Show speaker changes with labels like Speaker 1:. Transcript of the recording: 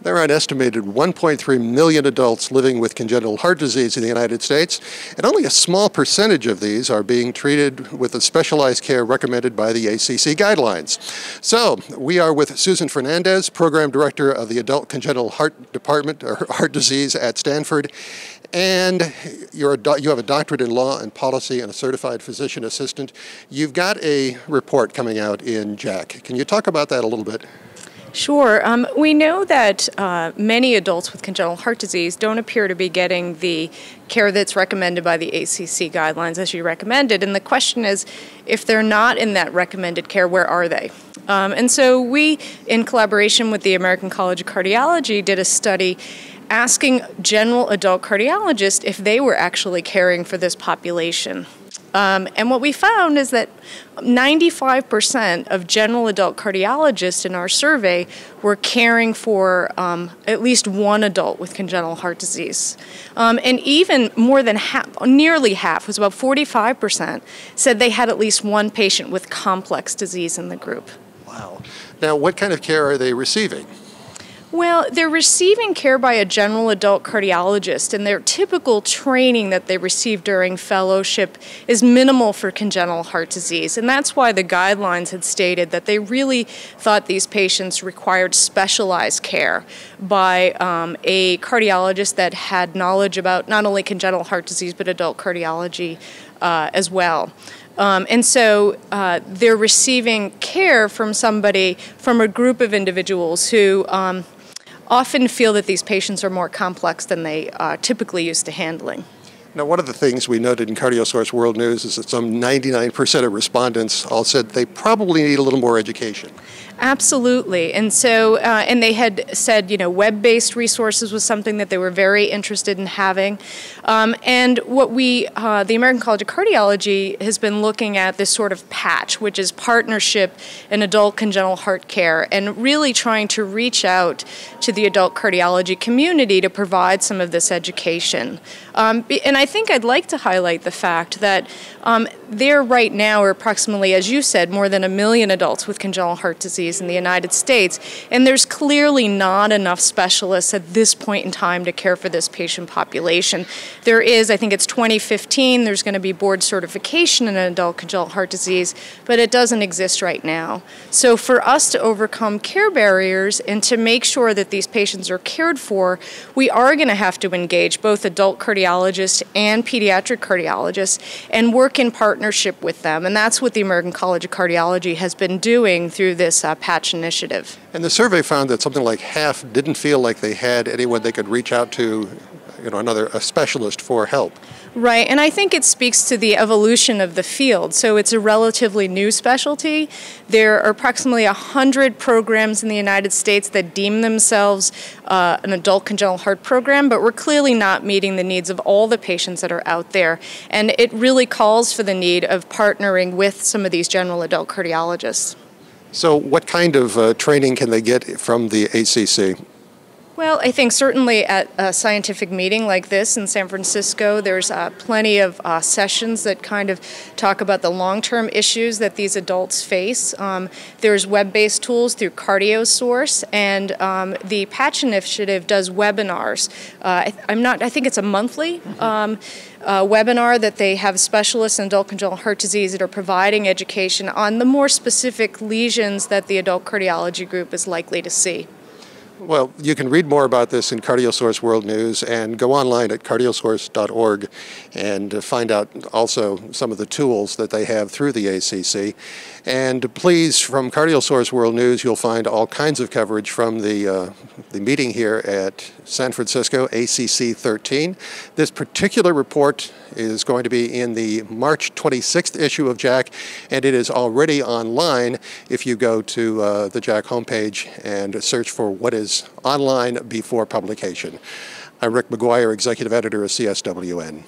Speaker 1: There are an estimated 1.3 million adults living with congenital heart disease in the United States, and only a small percentage of these are being treated with the specialized care recommended by the ACC guidelines. So, we are with Susan Fernandes, Program Director of the Adult Congenital Heart Department, or Heart Disease at Stanford, and you have a doctorate in law and policy and a certified physician assistant. You've got a report coming out in JACC. Can you talk about that a little bit?
Speaker 2: Sure. We know that many adults with congenital heart disease don't appear to be getting the care that's recommended by the ACC guidelines as you recommended. And the question is, if they're not in that recommended care, where are they? And so we, in collaboration with the American College of Cardiology, did a study asking general adult cardiologists if they were actually caring for this population. And what we found is that 95% of general adult cardiologists in our survey were caring for at least one adult with congenital heart disease. And even more than half, nearly half, was about 45%, said they had at least one patient with complex disease in the group.
Speaker 1: Wow. Now, what kind of care are they receiving?
Speaker 2: Well, they're receiving care by a general adult cardiologist, and their typical training that they receive during fellowship is minimal for congenital heart disease. And that's why the guidelines had stated that they really thought these patients required specialized care by a cardiologist that had knowledge about not only congenital heart disease, but adult cardiology as well. And so they're receiving care from somebody, from a group of individuals who often feel that these patients are more complex than they typically used to handling.
Speaker 1: Now, one of the things we noted in CardioSource World News is that some 99% of respondents all said they probably need a little more education.
Speaker 2: Absolutely. And so, and they had said, web-based resources was something that they were very interested in having. And what the American College of Cardiology has been looking at this sort of patch, which is partnership in adult congenital heart care, and really trying to reach out to the adult cardiology community to provide some of this education. And I think I'd like to highlight the fact that there right now are approximately, as you said, more than 1 million adults with congenital heart disease in the United States, and there's clearly not enough specialists at this point in time to care for this patient population. There is, I think it's 2015, there's going to be board certification in adult congenital heart disease, but it doesn't exist right now. So for us to overcome care barriers and to make sure that these patients are cared for, we are going to have to engage both adult cardiologists and pediatric cardiologists and work in partnership with them. And that's what the American College of Cardiology has been doing through this patch initiative.
Speaker 1: And the survey found that something like half didn't feel like they had anyone they could reach out to, a specialist for help.
Speaker 2: Right, and I think it speaks to the evolution of the field. So it's a relatively new specialty. There are approximately 100 programs in the United States that deem themselves an adult congenital heart program, but we're clearly not meeting the needs of all the patients that are out there. And it really calls for the need of partnering with some of these general adult cardiologists.
Speaker 1: So what kind of training can they get from the ACC?
Speaker 2: Well, I think certainly at a scientific meeting like this in San Francisco, there's plenty of sessions that kind of talk about the long-term issues that these adults face. There's web-based tools through CardioSource, and the Patch Initiative does webinars. I think it's a monthly webinar that they have specialists in adult congenital heart disease that are providing education on the more specific lesions that the adult cardiology group is likely to see.
Speaker 1: Well, you can read more about this in CardioSource World News and go online at cardiosource.org and find out also some of the tools that they have through the ACC. And please, from CardioSource World News, you'll find all kinds of coverage from the meeting here at San Francisco, ACC 13. This particular report is going to be in the March 26th issue of JACC, and it is already online if you go to the JACC homepage and search for what is online before publication. I'm Rick McGuire, Executive Editor of CSWN.